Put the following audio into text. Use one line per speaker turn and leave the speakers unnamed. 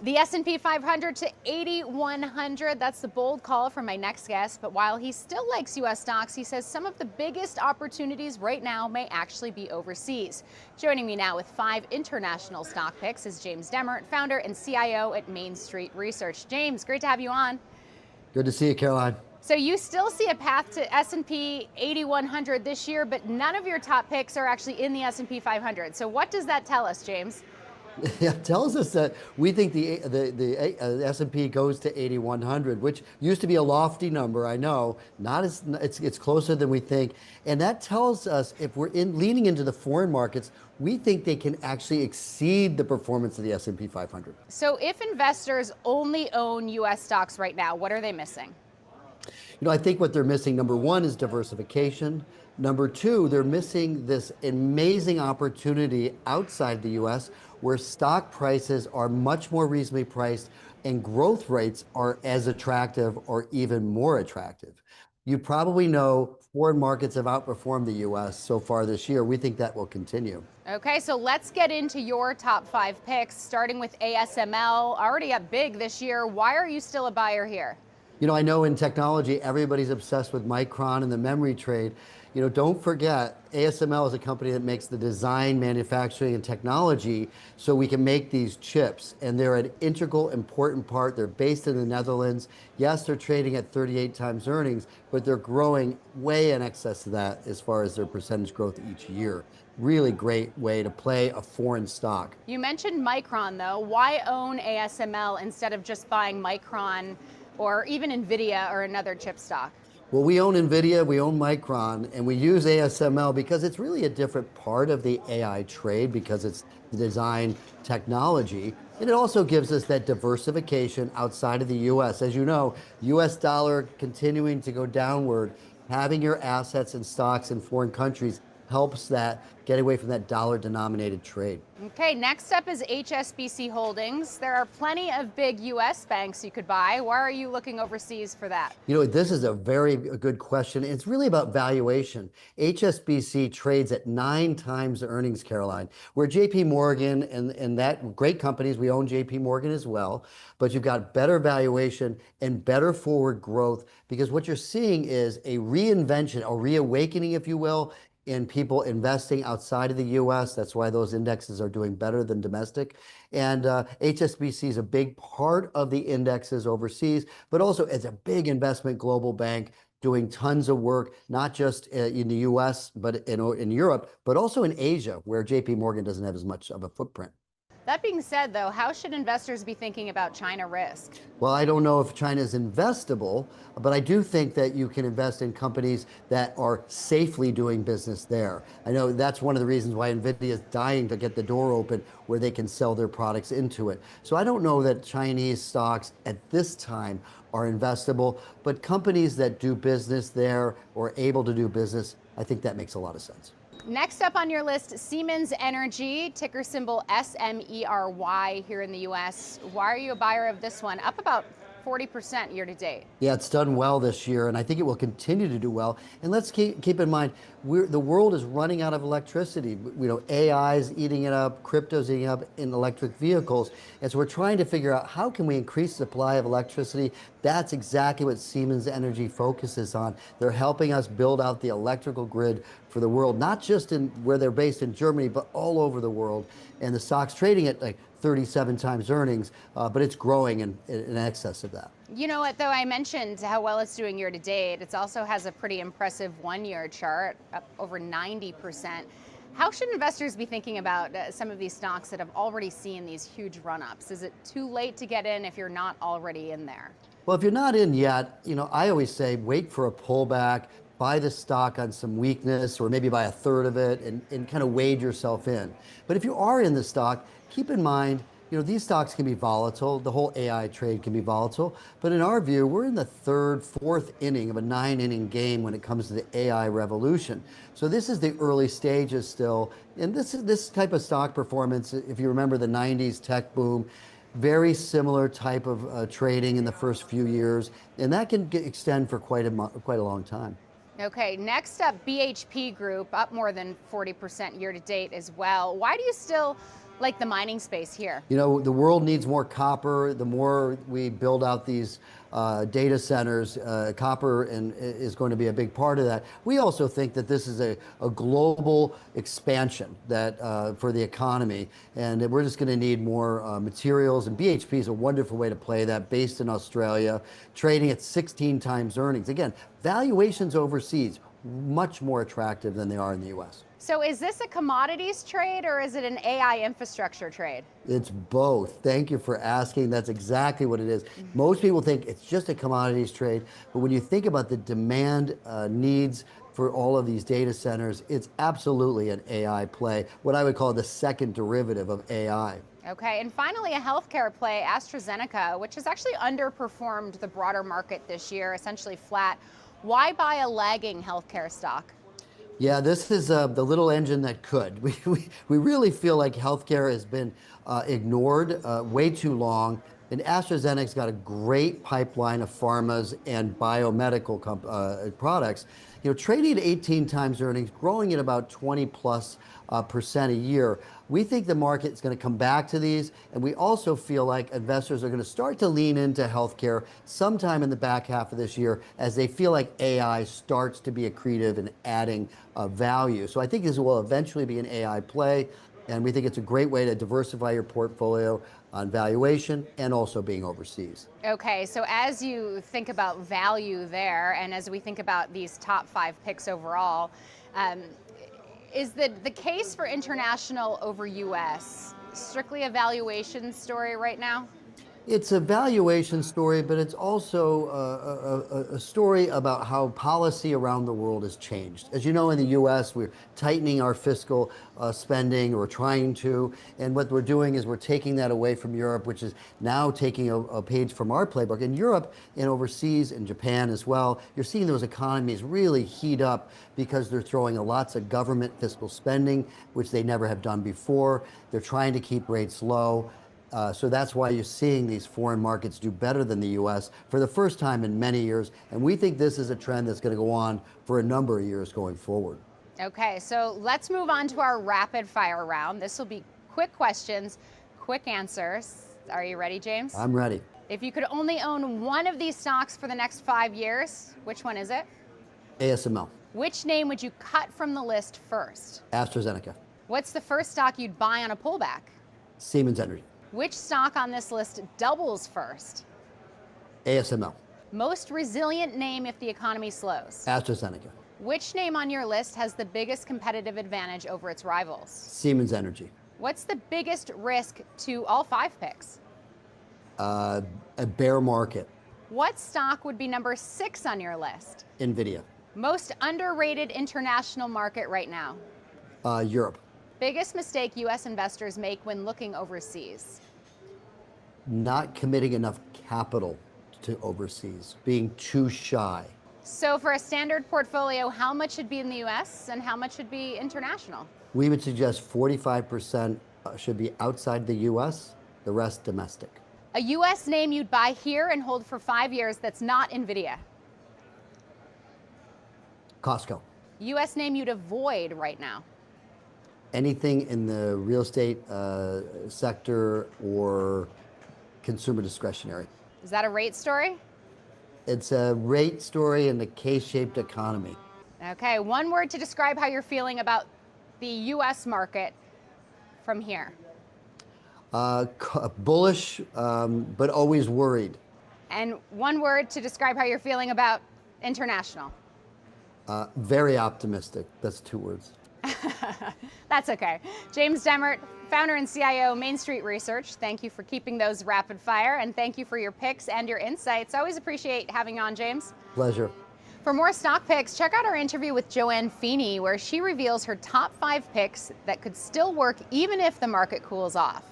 The S&P 500 to 8,100. That's the bold call from my next guest. But while he still likes U.S. stocks, he says some of the biggest opportunities right now may actually be overseas. Joining me now with 5 international stock picks is James Demmert, founder and CIO at Main Street Research. James, great to have you on.
Good to see you, Caroline.
So you still see a path to S&P 8,100 this year, but none of your top picks are actually in the S&P 500. So what does that tell us, James?
Yeah, it tells us that we think the S&P goes to 8,100, which used to be a lofty number. I know, not as it's closer than we think, and that tells us if we're leaning into the foreign markets, we think they can actually exceed the performance of the S&P 500.
So if investors only own U.S. stocks right now, what are they missing?
I think what they're missing, number one, is diversification. Number two, they're missing this amazing opportunity outside the U.S. where stock prices are much more reasonably priced and growth rates are as attractive or even more attractive. You probably know foreign markets have outperformed the U.S. so far this year. We think that will continue.
Okay, so let's get into your top 5 picks, starting with ASML, already up big this year. Why are you still a buyer here?
I know in technology, everybody's obsessed with Micron and the memory trade. Don't forget, ASML is a company that makes the design, manufacturing, and technology so we can make these chips. And they're an integral, important part. They're based in the Netherlands. Yes, they're trading at 38 times earnings, but they're growing way in excess of that as far as their percentage growth each year. Really great way to play a foreign stock.
You mentioned Micron, though. Why own ASML instead of just buying Micron or even NVIDIA or another chip stock?
Well, we own NVIDIA, we own Micron, and we use ASML because it's really a different part of the AI trade because it's the design technology. And it also gives us that diversification outside of the U.S. As you know, U.S. dollar continuing to go downward, having your assets and stocks in foreign countries helps that get away from that dollar-denominated trade.
Okay, next up is HSBC Holdings. There are plenty of big U.S. banks you could buy. Why are you looking overseas for that?
This is a very good question. It's really about valuation. HSBC trades at 9 times earnings, Caroline, where JP Morgan and that great companies, we own JP Morgan as well, but you've got better valuation and better forward growth because what you're seeing is a reinvention, a reawakening, if you will, in people investing outside of the U.S. That's why those indexes are doing better than domestic. And HSBC is a big part of the indexes overseas, but also as a big investment global bank doing tons of work, not just in the U.S., but in Europe, but also in Asia, where JP Morgan doesn't have as much of a footprint.
That being said, though, how should investors be thinking about China risk?
Well, I don't know if China is investable, but I do think that you can invest in companies that are safely doing business there. I know that's one of the reasons why NVIDIA is dying to get the door open where they can sell their products into it. So I don't know that Chinese stocks at this time are investable, but companies that do business there or able to do business, I think that makes a lot of sense.
Next up on your list, Siemens Energy, ticker symbol SMERY here in the U.S. Why are you a buyer of this one? Up about 40% year to date.
Yeah, it's done well this year, and I think it will continue to do well. And let's keep in mind, the world is running out of electricity. AI is eating it up, crypto's eating up in electric vehicles. And so we're trying to figure out how can we increase the supply of electricity. That's exactly what Siemens Energy focuses on. They're helping us build out the electrical grid for the world, not just in where they're based in Germany, but all over the world. And the stock's trading at like 37 times earnings, but it's growing in excess of that.
You know what, though, I mentioned how well it's doing year to date. It also has a pretty impressive one-year chart, up over 90%. How should investors be thinking about some of these stocks that have already seen these huge run-ups? Is it too late to get in if you're not already in there?
Well, if you're not in yet, I always say wait for a pullback, buy the stock on some weakness, or maybe buy a third of it and kind of wade yourself in. But if you are in the stock, keep in mind, these stocks can be volatile. The whole AI trade can be volatile. But in our view, we're in the 3rd, 4th inning of a 9-inning game when it comes to the AI revolution. So this is the early stages still. And this type of stock performance, if you remember the 90s tech boom, very similar type of trading in the first few years. And that can extend for quite a long time.
Okay, next up, BHP Group, up more than 40% year to date as well. Why do you still Like the mining space here.
You know, the world needs more copper. The more we build out these data centers, copper is going to be a big part of that. We also think that this is a global expansion that for the economy, and that we're just going to need more materials. And BHP is a wonderful way to play that, based in Australia, trading at 16 times earnings. Again, valuations overseas much more attractive than they are in the U.S.
So is this a commodities trade or is it an AI infrastructure trade?
It's both. Thank you for asking. That's exactly what it is. Most people think it's just a commodities trade, but when you think about the demand needs for all of these data centers, it's absolutely an AI play, what I would call the second derivative of AI.
Okay, and finally, a healthcare play, AstraZeneca, which has actually underperformed the broader market this year, essentially flat. Why buy a lagging healthcare stock?
Yeah, this is the little engine that could. We really feel like healthcare has been ignored way too long. And AstraZeneca's got a great pipeline of pharmas and biomedical products. You know, trading at 18 times earnings, growing at about 20+% a year. We think the market is going to come back to these, and we also feel like investors are going to start to lean into healthcare sometime in the back half of this year as they feel like AI starts to be accretive and adding value. So I think this will eventually be an AI play, and we think it's a great way to diversify your portfolio on valuation and also being overseas.
Okay, so as you think about value there, and as we think about these top 5 picks overall, is the case for international over U.S. strictly a valuation story right now?
It's a valuation story, but it's also a story about how policy around the world has changed. As you know, in the U.S., we're tightening our fiscal spending, or trying to, and what we're doing is we're taking that away from Europe, which is now taking a page from our playbook. In Europe and overseas, in Japan as well, you're seeing those economies really heat up because they're throwing lots of government fiscal spending, which they never have done before. They're trying to keep rates low. So that's why you're seeing these foreign markets do better than the U.S. for the first time in many years. And we think this is a trend that's going to go on for a number of years going forward.
Okay, so let's move on to our rapid fire round. This will be quick questions, quick answers. Are you ready, James?
I'm ready.
If you could only own one of these stocks for the next 5 years, which one is it?
ASML.
Which name would you cut from the list first?
AstraZeneca.
What's the first stock you'd buy on a pullback?
Siemens Energy.
Which stock on this list doubles first?
ASML.
Most resilient name if the economy slows?
AstraZeneca.
Which name on your list has the biggest competitive advantage over its rivals?
Siemens Energy.
What's the biggest risk to all 5 picks?
A bear market.
What stock would be number 6 on your list?
NVIDIA.
Most underrated international market right now?
Europe.
Biggest mistake U.S. investors make when looking overseas?
Not committing enough capital to overseas, being too shy.
So for a standard portfolio, how much should be in the U.S. and how much should be international?
We would suggest 45% should be outside the U.S., the rest domestic.
A U.S. name you'd buy here and hold for 5 years that's not NVIDIA?
Costco.
U.S. name you'd avoid right now?
Anything in the real estate sector or consumer discretionary.
Is that a rate story?
It's a rate story in the K-shaped economy.
Okay, one word to describe how you're feeling about the U.S. market from here.
Bullish, but always worried.
And one word to describe how you're feeling about international.
Very optimistic. That's 2 words.
That's okay. James Demmert, founder and CIO, Main Street Research. Thank you for keeping those rapid fire, and thank you for your picks and your insights. Always appreciate having you on, James.
Pleasure.
For more stock picks, check out our interview with Joanne Feeney, where she reveals her top 5 picks that could still work even if the market cools off.